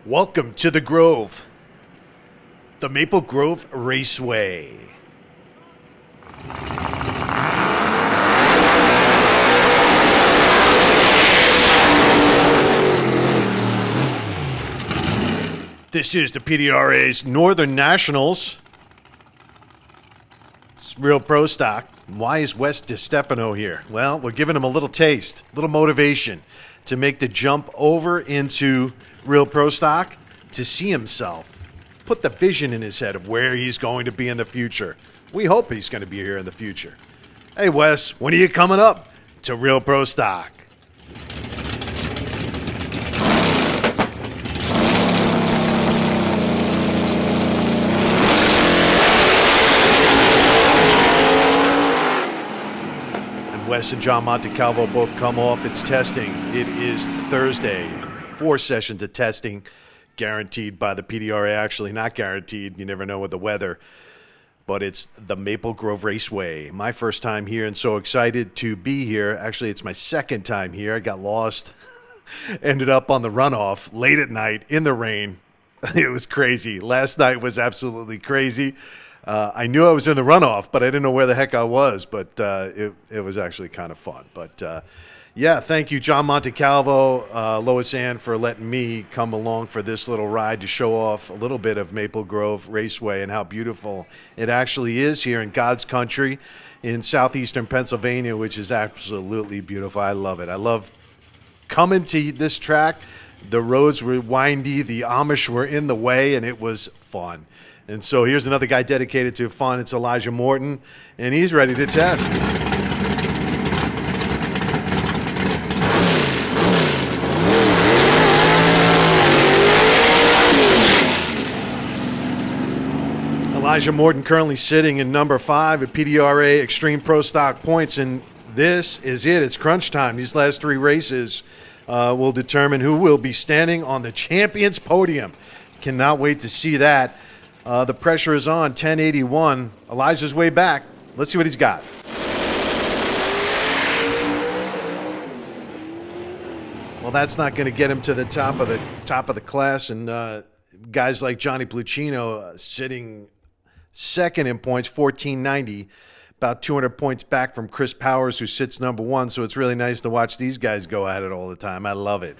Welcome to the Grove, the Maple Grove Raceway. This is the PDRA's Northern Nationals. It's real pro stock. Why is Wes DiStefano here? Well, we're giving him a little taste, a little motivation to make the jump over into real pro stock, to see himself, put the vision in his head of where he's going to be in the future. We hope he's going to be here in the future. Hey, Wes, when are you coming up to real pro stock? Wes and John Montecalvo both come off. It's testing. It is Thursday. 4 sessions of testing, guaranteed by the PDRA. Actually, not guaranteed. You never know with the weather. But it's the Maple Grove Raceway. My first time here, and so excited to be here. Actually, it's my second time here. I got lost. Ended up on the runoff late at night in the rain. It was crazy. Last night was absolutely crazy. I knew I was in the runoff, but I didn't know where the heck I was. But it was actually kind of fun. But, yeah, thank you, John Montecalvo, Lois Ann, for letting me come along for this little ride to show off a little bit of Maple Grove Raceway and how beautiful it actually is here in God's country in southeastern Pennsylvania, which is absolutely beautiful. I love it. I love coming to this track. The roads were windy. The Amish were in the way, and it was fun. And so here's another guy dedicated to fun. It's Elijah Morton, and he's ready to test. Elijah Morton currently sitting in number 5 at PDRA Extreme Pro Stock points, and this is it. It's crunch time. These last 3 races will determine who will be standing on the champion's podium. Cannot wait to see that. The pressure is on, 1081. Elijah's way back. Let's see what he's got. Well, that's not going to get him to the top of the class, and guys like Johnny Pluchino sitting second in points, 1490, about 200 points back from Chris Powers, who sits number 1. So it's really nice to watch these guys go at it all the time. I love it.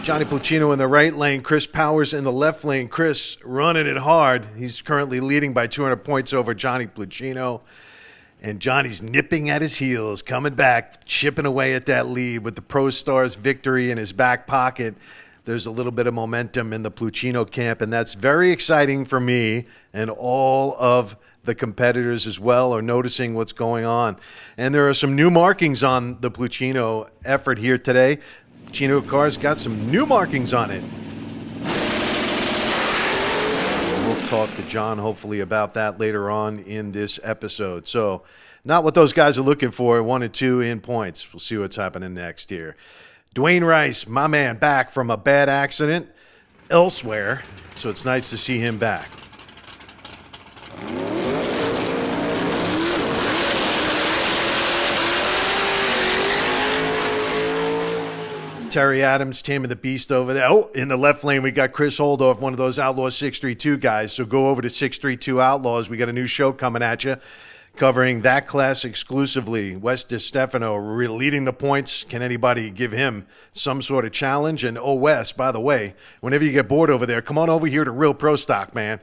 Johnny Pluchino in the right lane, Chris Powers in the left lane. Chris running it hard. He's currently leading by 200 points over Johnny Pluchino. And Johnny's nipping at his heels, coming back, chipping away at that lead with the Pro Stars victory in his back pocket. There's a little bit of momentum in the Pluchino camp, and that's very exciting for me, and all of the competitors as well are noticing what's going on. And there are some new markings on the Pluchino effort here today. Chino car's got some new markings on it. We'll talk to John hopefully about that later on in this episode. So not what those guys are looking for, 1 and 2 in points. We'll see what's happening next here. Dwayne Rice, my man, back from a bad accident elsewhere. So it's nice to see him back. Terry Adams, taming the beast over there. Oh, in the left lane, we got Chris Holdorf, one of those Outlaw 632 guys. So go over to 632 Outlaws. We got a new show coming at you, covering that class exclusively. Wes DiStefano leading the points. Can anybody give him some sort of challenge? And, oh, Wes, by the way, whenever you get bored over there, come on over here to Real Pro Stock, man.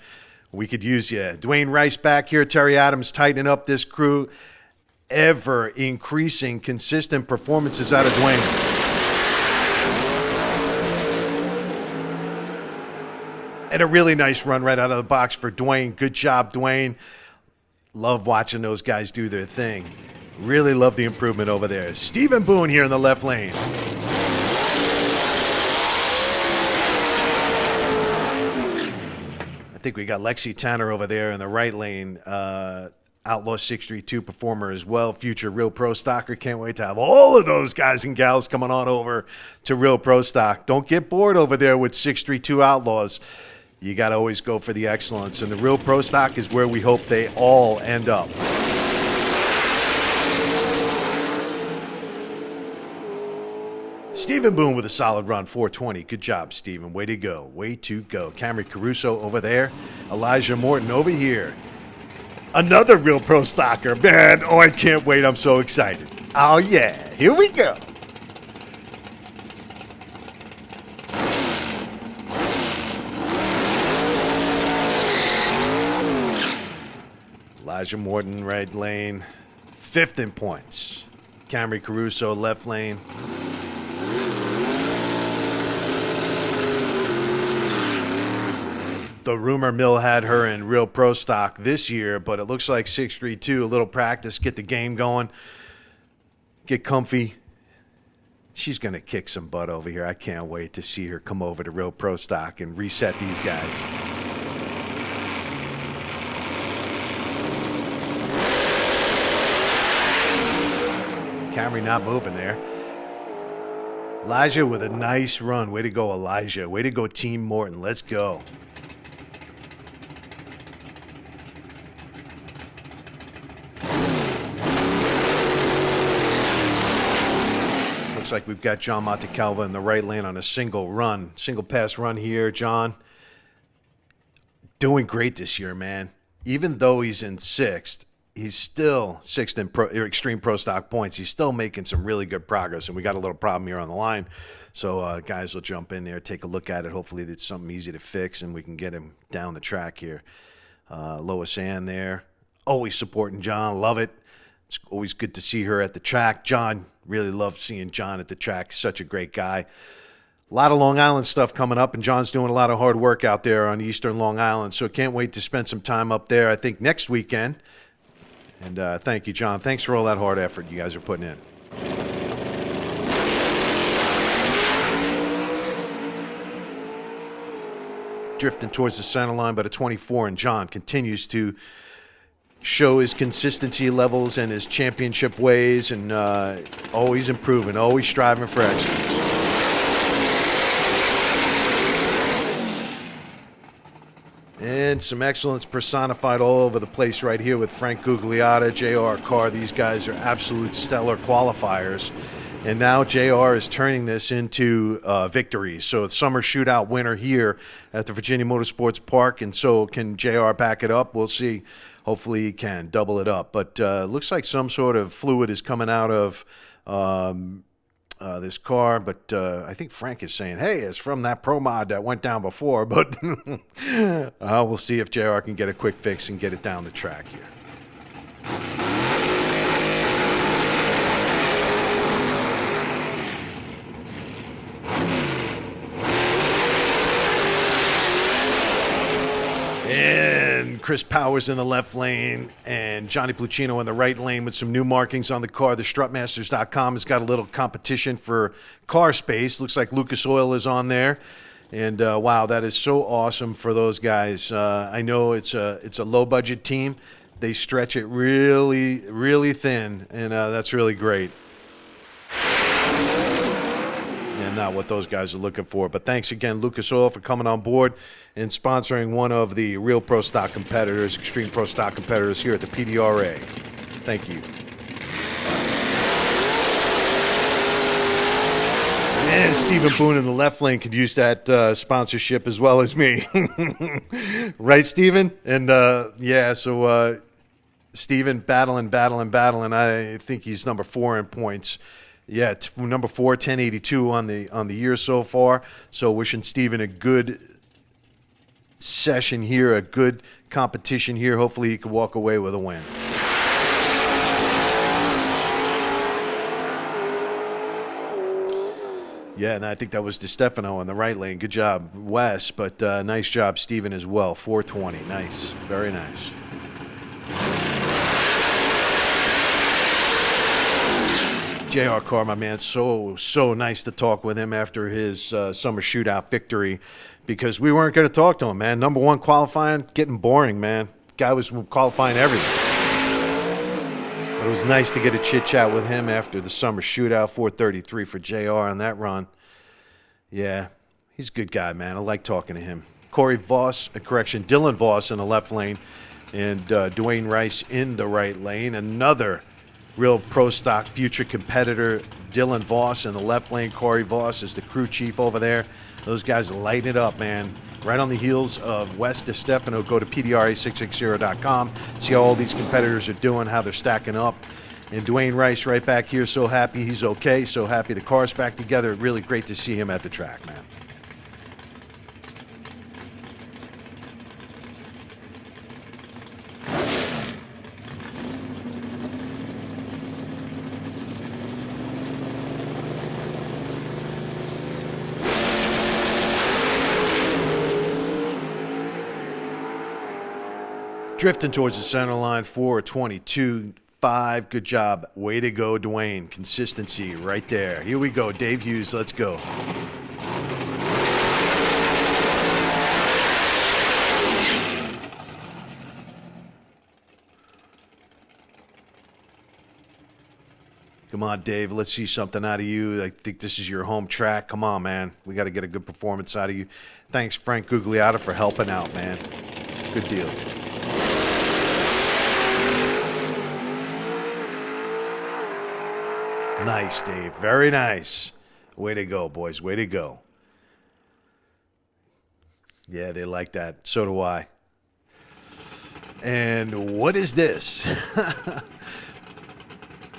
We could use you. Dwayne Rice back here. Terry Adams tightening up this crew. Ever increasing consistent performances out of Dwayne. And a really nice run right out of the box for Dwayne. Good job, Dwayne. Love watching those guys do their thing. Really love the improvement over there. Stephen Boone here in the left lane. I think we got Lexi Tanner over there in the right lane. Outlaw 632 performer as well, future Real Pro Stocker. Can't wait to have all of those guys and gals coming on over to Real Pro Stock. Don't get bored over there with 632 Outlaws. You got to always go for the excellence, and the real pro stock is where we hope they all end up. Stephen Boone with a solid run, 420. Good job, Stephen. Way to go. Way to go. Camry Caruso over there. Elijah Morton over here. Another real pro stocker. Man, oh, I can't wait. I'm so excited. Oh, yeah. Here we go. Elijah Morton, right lane. 5th in points. Camry Caruso, left lane. The rumor mill had her in real pro stock this year, but it looks like 632, a little practice, get the game going, get comfy. She's going to kick some butt over here. I can't wait to see her come over to real pro stock and reset these guys. Camry not moving there. Elijah with a nice run. Way to go, Elijah. Way to go, Team Morton. Let's go. Looks like we've got John Montecalvo in the right lane on a single pass run here. John doing great this year, man. Even though he's in 6th, he's still 6th in extreme pro stock points. He's still making some really good progress, and we got a little problem here on the line. So guys will jump in there, take a look at it. Hopefully it's something easy to fix, and we can get him down the track here. Lois Ann there, always supporting John. Love it. It's always good to see her at the track. John, really love seeing John at the track. Such a great guy. A lot of Long Island stuff coming up, and John's doing a lot of hard work out there on Eastern Long Island. So can't wait to spend some time up there, I think, next weekend. And thank you, John. Thanks for all that hard effort you guys are putting in. Drifting towards the center line, but a 24, and John continues to show his consistency levels and his championship ways, and always improving, always striving for excellence. And some excellence personified all over the place right here with Frank Gugliotta, J.R. Carr. These guys are absolute stellar qualifiers. And now JR is turning this into victories. So the summer shootout winner here at the Virginia Motorsports Park. And so can JR back it up? We'll see. Hopefully he can double it up. But looks like some sort of fluid is coming out of this car. But I think Frank is saying, hey, it's from that Pro Mod that went down before. But we'll see if JR can get a quick fix and get it down the track here. And Chris Powers in the left lane and Johnny Plucino in the right lane with some new markings on the car. The Strutmasters.com has got a little competition for car space. Looks like Lucas Oil is on there. And, wow, that is so awesome for those guys. I know it's a low-budget team. They stretch it really, really thin, and that's really great. And not what those guys are looking for. But thanks again, Lucas Oil, for coming on board and sponsoring one of the real pro stock competitors, extreme pro stock competitors here at the PDRA. Thank you. And Stephen Boone in the left lane could use that sponsorship as well as me. Right, Stephen? And, yeah, so Stephen battling. I think he's number 4 in points. Yeah, number 4, 1082 on the year so far. So wishing Steven a good session here, a good competition here. Hopefully he can walk away with a win. Yeah, and I think that was DeStefano in the right lane. Good job, Wes, but nice job, Steven, as well. 420, nice, very nice. J.R. Carr, my man, so nice to talk with him after his summer shootout victory, because we weren't going to talk to him, man. Number 1 qualifying, getting boring, man. Guy was qualifying everything. But it was nice to get a chit-chat with him after the summer shootout. 433 for J.R. on that run. Yeah, he's a good guy, man. I like talking to him. Dylan Voss in the left lane, and Dwayne Rice in the right lane. Another real pro stock future competitor, Dylan Voss in the left lane. Corey Voss is the crew chief over there. Those guys light it up, man. Right on the heels of Wes DeStefano. Go to PDRA660.com. See how all these competitors are doing, how they're stacking up. And Dwayne Rice right back here, so happy he's okay, so happy the car's back together. Really great to see him at the track, man. Drifting towards the center line, 4:22.5. Good job. Way to go, Dwayne. Consistency right there. Here we go. Dave Hughes, let's go. Come on, Dave. Let's see something out of you. I think this is your home track. Come on, man. We got to get a good performance out of you. Thanks, Frank Gugliotta, for helping out, man. Good deal. Nice, Dave. Very nice. Way to go, boys. Way to go. Yeah, they like that. So do I. And what is this?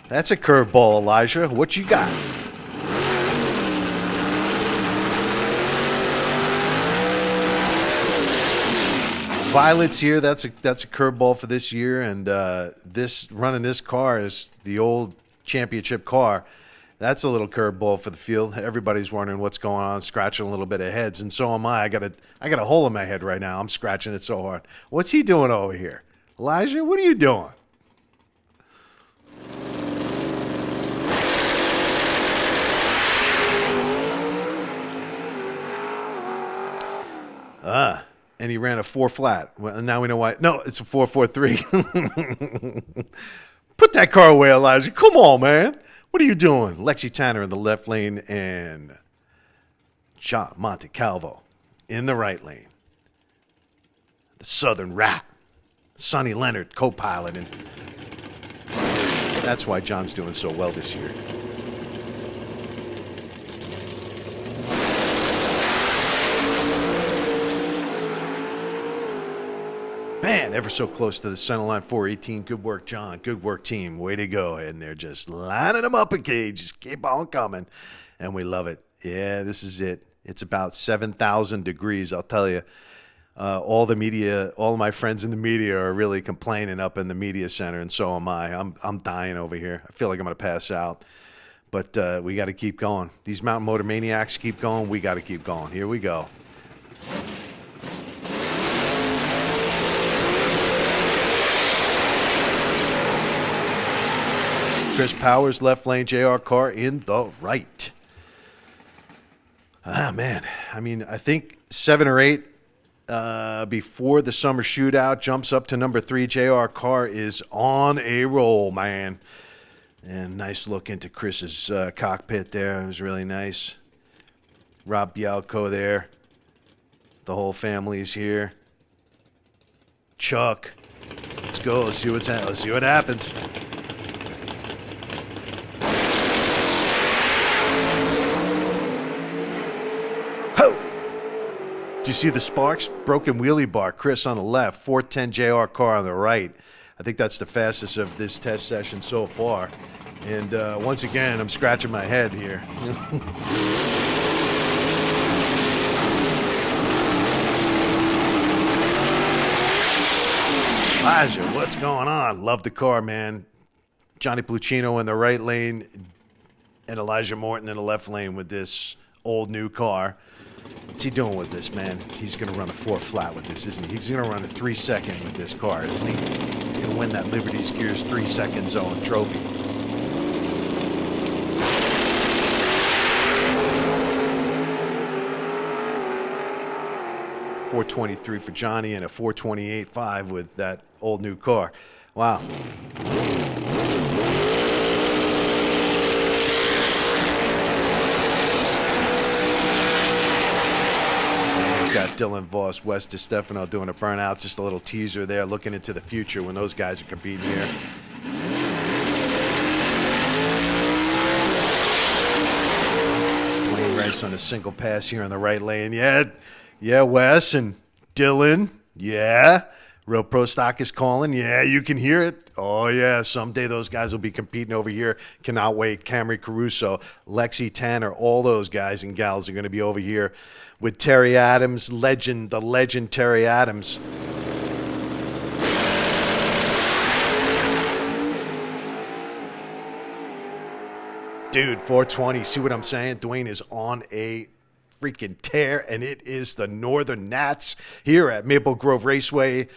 That's a curveball, Elijah. What you got? Violet's here. That's a curveball for this year. And running this car is the old championship car. That's a little curveball for the field. Everybody's wondering what's going on, scratching a little bit of heads, and so am I. I got a hole in my head right now. I'm scratching it so hard. What's he doing over here? Elijah, what are you doing? And he ran a 4 flat. Well, now we know why. No, it's a 4.43. Put that car away, Elijah. Come on, man. What are you doing? Lexi Tanner in the left lane and John Montecalvo in the right lane. The Southern Rat. Sonny Leonard, co-pilot. And that's why John's doing so well this year. Man, ever so close to the center line, 418. Good work, John. Good work, team. Way to go. And they're just lining them up again. Just keep on coming. And we love it. Yeah, this is it. It's about 7,000 degrees, I'll tell you. All the media, all of my friends in the media are really complaining up in the media center, and so am I. I'm dying over here. I feel like I'm going to pass out. But we got to keep going. These Mountain Motor Maniacs keep going. We got to keep going. Here we go. Chris Powers, left lane, JR Carr in the right. Ah, man. I mean, I think 7 or 8 before the summer shootout, jumps up to number 3. JR Carr is on a roll, man. And nice look into Chris's cockpit there. It was really nice. Rob Bialco there. The whole family's here. Chuck. Let's go. Let's see what happens. Do you see the sparks? Broken wheelie bar. Chris on the left. 410 JR Carr on the right. I think that's the fastest of this test session so far. And once again, I'm scratching my head here. Elijah, what's going on? Love the car, man. Johnny Pluchino in the right lane and Elijah Morton in the left lane with this old new car. What's he doing with this, man? He's going to run a 4 flat with this, isn't he? He's going to run a 3-second with this car, isn't he? He's going to win that Liberty Skiers 3-second zone trophy. .423 for Johnny and a 428.5 with that old new car. Wow. got Dylan Voss, Wes DiStefano doing a burnout. Just a little teaser there, looking into the future when those guys are competing here. Dwayne Rice on a single pass here in the right lane. Yeah, Wes and Dylan. Yeah. Real Pro Stock is calling. Yeah, you can hear it. Oh, yeah. Someday those guys will be competing over here. Cannot wait. Camry Caruso, Lexi Tanner, all those guys and gals are going to be over here with Terry Adams, the legend Terry Adams. Dude, 420. See what I'm saying? Dwayne is on a freaking tear, and it is the Northern Nats here at Maple Grove Raceway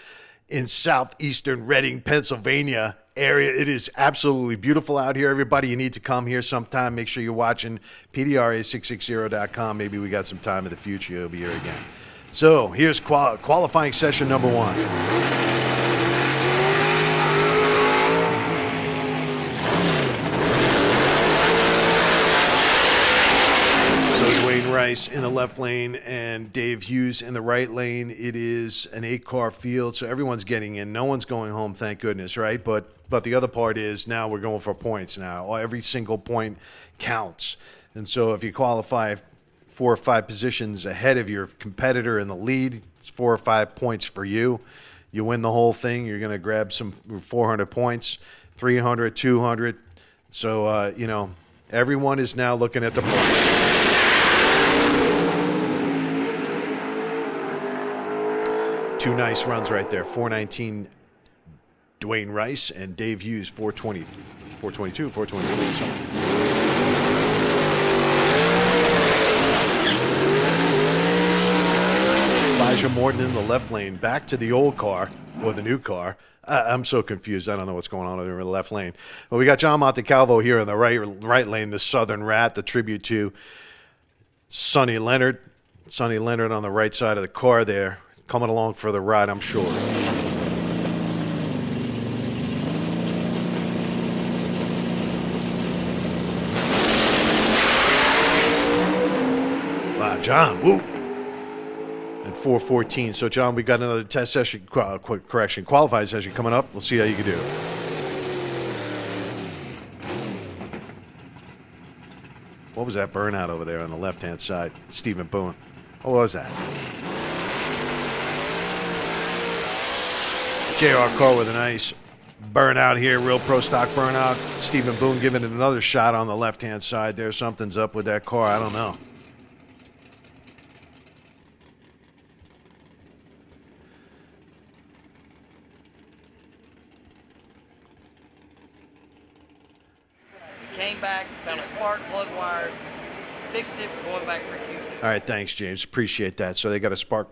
in southeastern Reading, Pennsylvania area. It is absolutely beautiful out here, everybody. You need to come here sometime. Make sure you're watching PDRA660.com. Maybe we got some time in the future. You'll be here again. So here's qualifying session number 1. Rice in the left lane and Dave Hughes in the right lane. It is an 8-car field, so everyone's getting in. No one's going home, thank goodness, right? But the other part is now we're going for points now. Every single point counts. And so if you qualify 4 or 5 positions ahead of your competitor in the lead, it's 4 or 5 points for you. You win the whole thing, you're going to grab some 400 points, 300, 200. So, everyone is now looking at the points. 2 nice runs right there. 419 Dwayne Rice and Dave Hughes 420, 422, 423 something. Elijah Morton in the left lane, back to the old car or the new car. I'm so confused. I don't know what's going on over in the left lane. But we got John Montecalvo here in the right lane, the Southern Rat, the tribute to Sonny Leonard. Sonny Leonard on the right side of the car there. Coming along for the ride, I'm sure. Wow, John, woo. And 4:14. So, John, we got another test session, qualified session coming up. We'll see how you can do. What was that burnout over there on the left-hand side? Stephen Boone. What was that? J.R. Carr with a nice burnout here, real pro stock burnout. Stephen Boone giving it another shot on the left-hand side there. Something's up with that car. I don't know. Came back, found a spark plug wire, fixed it, going back for Hughes. All right, thanks, James. Appreciate that. So they got a spark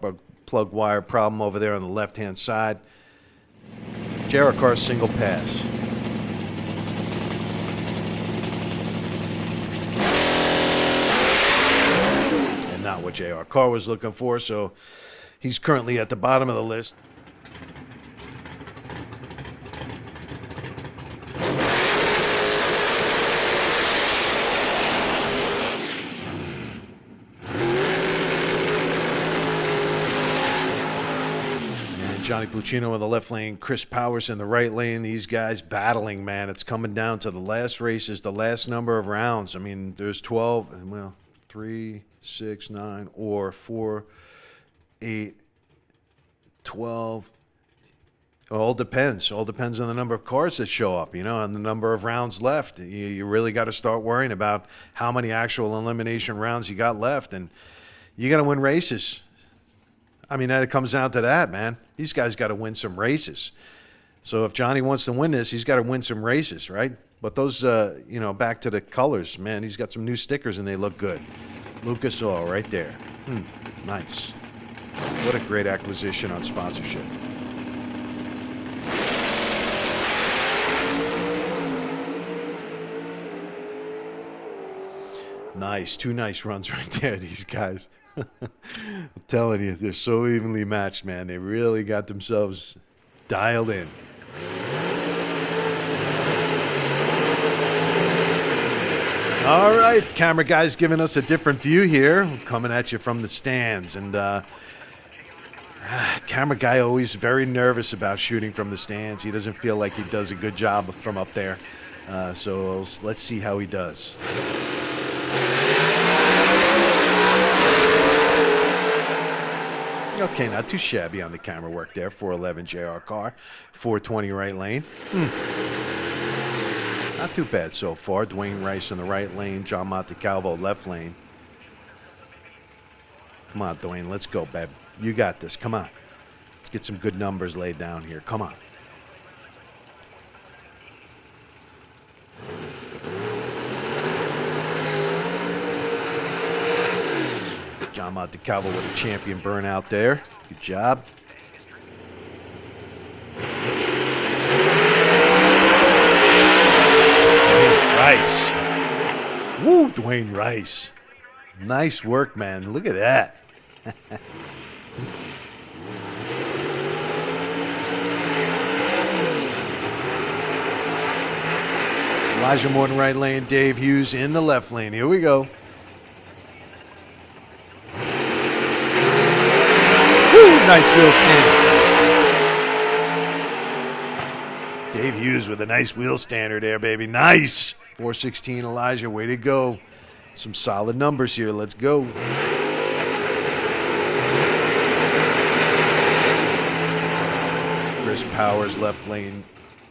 plug wire problem over there on the left-hand side. J.R. Carr single pass. And not what J.R. Carr was looking for, so he's currently at the bottom of the list. Johnny Pluchino in the left lane, Chris Powers in the right lane. These guys battling, man. It's coming down to the last races, the last number of rounds. I mean, there's 12, well, 3, 6, 9, or 4, 8, 12. It all depends. All depends on the number of cars that show up, and the number of rounds left. You really got to start worrying about how many actual elimination rounds you got left, and you got to win races. I mean, it comes down to that, man. These guys got to win some races. So if Johnny wants to win this, he's got to win some races, right? But those, back to the colors, man, he's got some new stickers and they look good. Lucas Oil right there. Nice. What a great acquisition on sponsorship. Nice. 2 nice runs right there, these guys. I'm telling you, they're so evenly matched, man. They really got themselves dialed in. All right, camera guys giving us a different view here. Coming at you from the stands. And camera guy always very nervous about shooting from the stands. He doesn't feel like he does a good job from up there. So let's see how he does. Okay, not too shabby on the camera work there. 411 JR car, 420 right lane. Not too bad so far. Dwayne Rice in the right lane, John Montecalvo left lane. Come on, Dwayne, let's go, babe. You got this. Come on. Let's get some good numbers laid down here. Come on. John Montecalvo with a champion burnout there. Good job. Dwayne Rice. Woo, Dwayne Rice. Nice work, man. Look at that. Elijah Morton right lane, Dave Hughes in the left lane. Here we go. Woo, nice wheel stander. Dave Hughes with a nice wheel stander there, baby. Nice. 416 Elijah, way to go. Some solid numbers here. Let's go. Chris Powers left lane,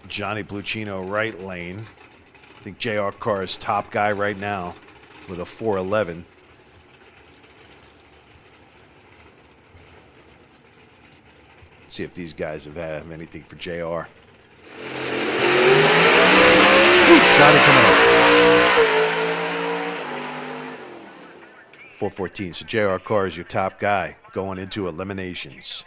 Johnny Pluchino right lane. I think JR Carr is top guy right now with a 411. See if these guys have anything for JR. Johnny coming up. 414. So JR Carr is your top guy going into eliminations.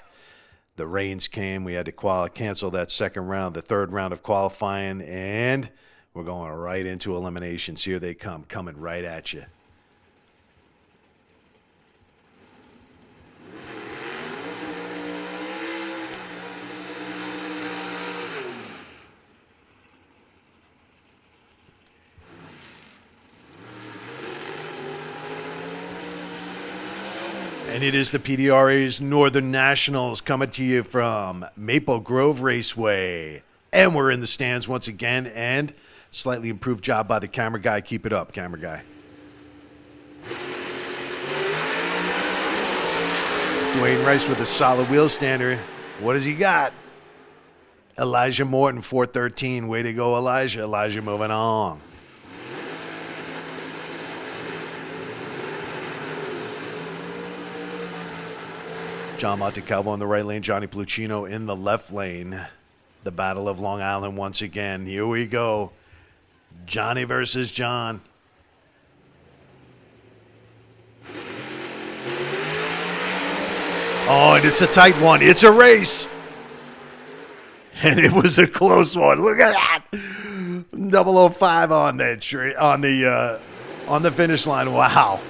The rains came. We had to cancel that second round, the third round of qualifying, and we're going right into eliminations. Here they come, coming right at you. And it is the PDRA's Northern Nationals coming to you from Maple Grove Raceway. And we're in the stands once again, and slightly improved job by the camera guy. Keep it up, camera guy. Dwayne Rice with a solid wheel stander. What has he got? Elijah Morton, 413. Way to go, Elijah. Elijah moving on. John Montecalvo in the right lane, Johnny Pluchino in the left lane. The Battle of Long Island once again. Here we go. Johnny versus John. Oh, and it's a tight one. It's a race. And it was a close one. Look at that. 005 on that on the finish line. Wow.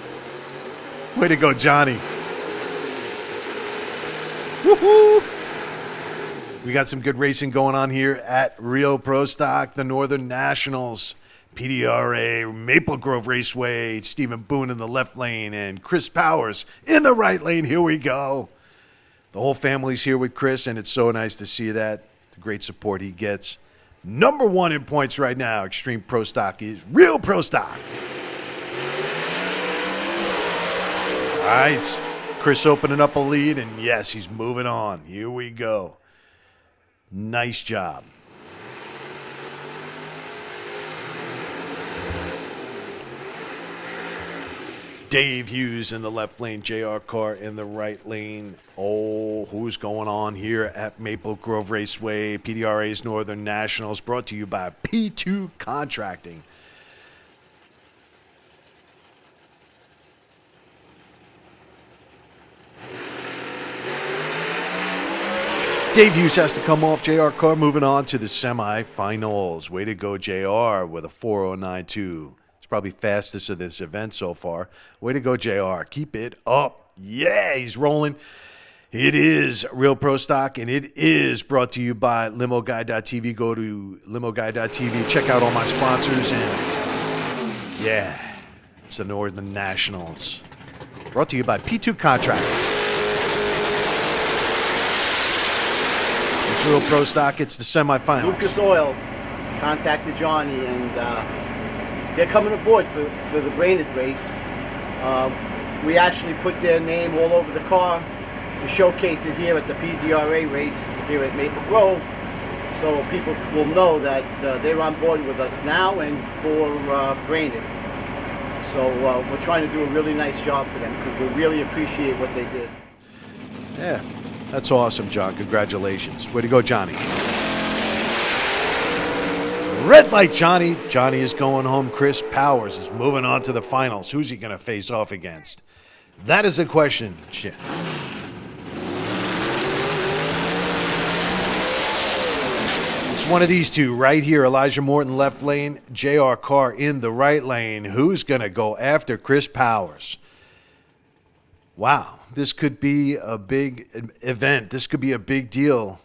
Way to go, Johnny. Woohoo! We got some good racing going on here at Real Pro Stock, the Northern Nationals, PDRA, Maple Grove Raceway, Stephen Boone in the left lane, and Chris Powers in the right lane. Here we go. The whole family's here with Chris, and it's so nice to see that. The great support he gets. Number one in points right now, Extreme Pro Stock is Real Pro Stock. All right. Chris opening up a lead, and yes, he's moving on. Here we go. Nice job. Dave Hughes in the left lane, JR Carr in the right lane. Oh, who's going on here at Maple Grove Raceway? PDRA's Northern Nationals, brought to you by P2 Contracting. Dave Hughes has to come off. JR Carr moving on to the semifinals. Way to go, JR, with a 4:09.2. It's probably fastest of this event so far. Way to go, JR. Keep it up. Yeah, he's rolling. It is Real Pro Stock, and it is brought to you by LimoGuy.tv. Go to LimoGuy.tv. Check out all my sponsors. And, yeah, it's the Northern Nationals. Brought to you by P2 Contracting. It's Real Pro Stock. It's the semifinals. Lucas Oil contacted Johnny, and they're coming aboard for the Brainerd race. We actually put their name all over the car to showcase it here at the PDRA race here at Maple Grove, so people will know that they're on board with us now and for Brainerd. So we're trying to do a really nice job for them because we really appreciate what they did. Yeah, that's awesome, John. Congratulations. Way to go, Johnny. Red light, Johnny. Johnny is going home. Chris Powers is moving on to the finals. Who's he going to face off against? That is the question. It's one of these two right here. Elijah Morton left lane, J.R. Carr in the right lane. Who's going to go after Chris Powers? Wow, this could be a big event. This could be a big deal.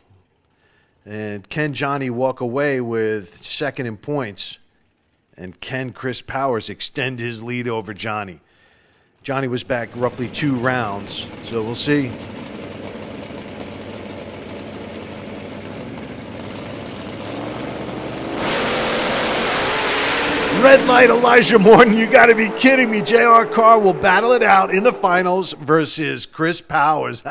And can Johnny walk away with second in points? And can Chris Powers extend his lead over Johnny? Johnny was back roughly 2 rounds, so we'll see. Red light, Elijah Morton. You got to be kidding me. J.R. Carr will battle it out in the finals versus Chris Powers.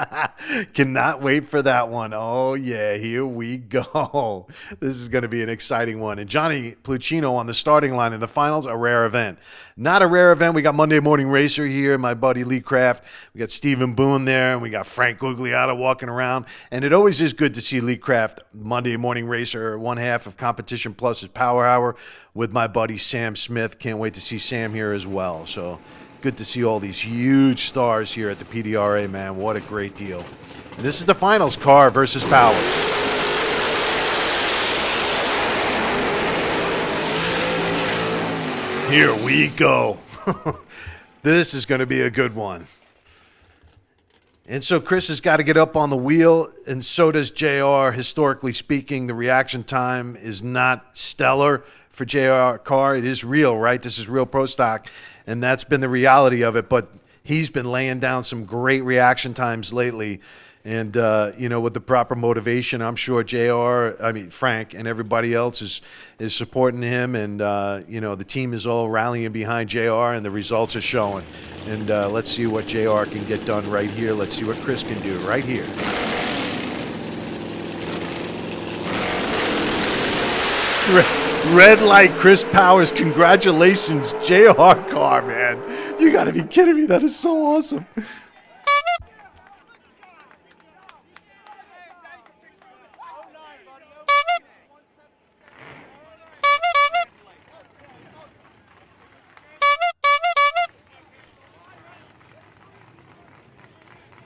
Cannot wait for that one. Oh, yeah, here we go. This is going to be an exciting one. And Johnny Pluchino on the starting line in the finals, a rare event. Not a rare event. We got Monday Morning Racer here, my buddy Lee Kraft. We got Stephen Boone there, and we got Frank Gugliotta walking around. And it always is good to see Lee Kraft, Monday Morning Racer, one half of Competition Plus's Power Hour with my buddy Sam Smith. Can't wait to see Sam here as well. So good to see all these huge stars here at the PDRA, man. What a great deal. And this is the finals, Carr versus Powers. Here we go. This is going to be a good one. And so Chris has got to get up on the wheel, and so does JR. Historically speaking, the reaction time is not stellar for JR Carr. It is real, right? This is Real Pro Stock, and that's been the reality of it. But he's been laying down some great reaction times lately. And, with the proper motivation, I'm sure Frank and everybody else is supporting him. And, the team is all rallying behind JR, and the results are showing. And let's see what JR can get done right here. Let's see what Chris can do right here. Red light, Chris Powers. Congratulations, JR Carr, man. You got to be kidding me. That is so awesome.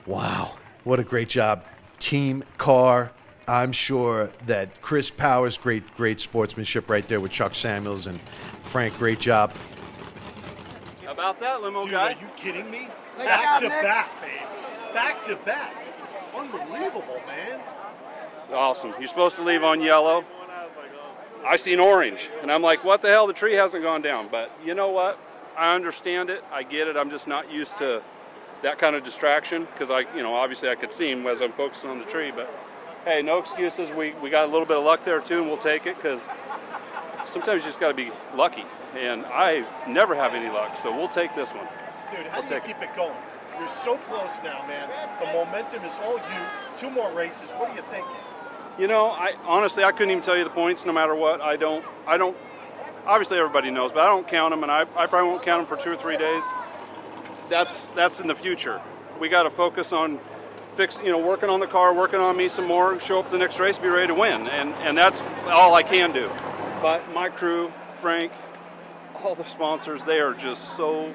Wow, what a great job. Team Carr. I'm sure that Chris Powers, great sportsmanship right there with Chuck Samuels and Frank, great job. How about that, limo Dude, guy? are you kidding me? Back to back, babe. Back to back. Unbelievable, man. Awesome. You're supposed to leave on yellow. I seen orange, and I'm like, what the hell? The tree hasn't gone down. But you know what? I understand it. I get it. I'm just not used to that kind of distraction because obviously I could see him as I'm focusing on the tree. But hey, no excuses. We got a little bit of luck there too, and we'll take it because sometimes you just got to be lucky. And I never have any luck, so we'll take this one. Dude, how do you keep it going? You're so close now, man. The momentum is all you. 2 more races. What are you thinking? I honestly couldn't even tell you the points no matter what. I don't obviously everybody knows, but I don't count them, and I probably won't count them for 2 or 3 days. That's in the future. We got to focus on working on the car, working on me some more, show up the next race, be ready to win, and that's all I can do. But my crew, Frank, all the sponsors, they are just so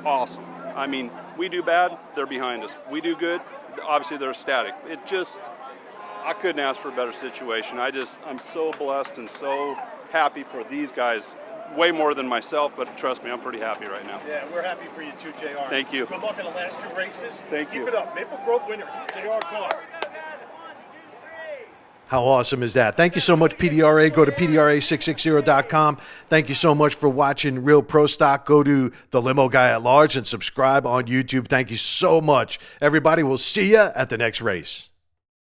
awesome. I mean, we do bad, they're behind us. We do good, obviously they're ecstatic. I couldn't ask for a better situation. I'm so blessed and so happy for these guys, way more than myself, but trust me, I'm pretty happy right now. Yeah, we're happy for you too, JR. Thank you. Good luck in the last 2 races. Thank you. Keep it up. Maple Grove winner, JR Carr. How awesome is that? Thank you so much, PDRA. Go to PDRA660.com. Thank you so much for watching Real Pro Stock. Go to The Limo Guy at Large and subscribe on YouTube. Thank you so much. Everybody, we'll see you at the next race.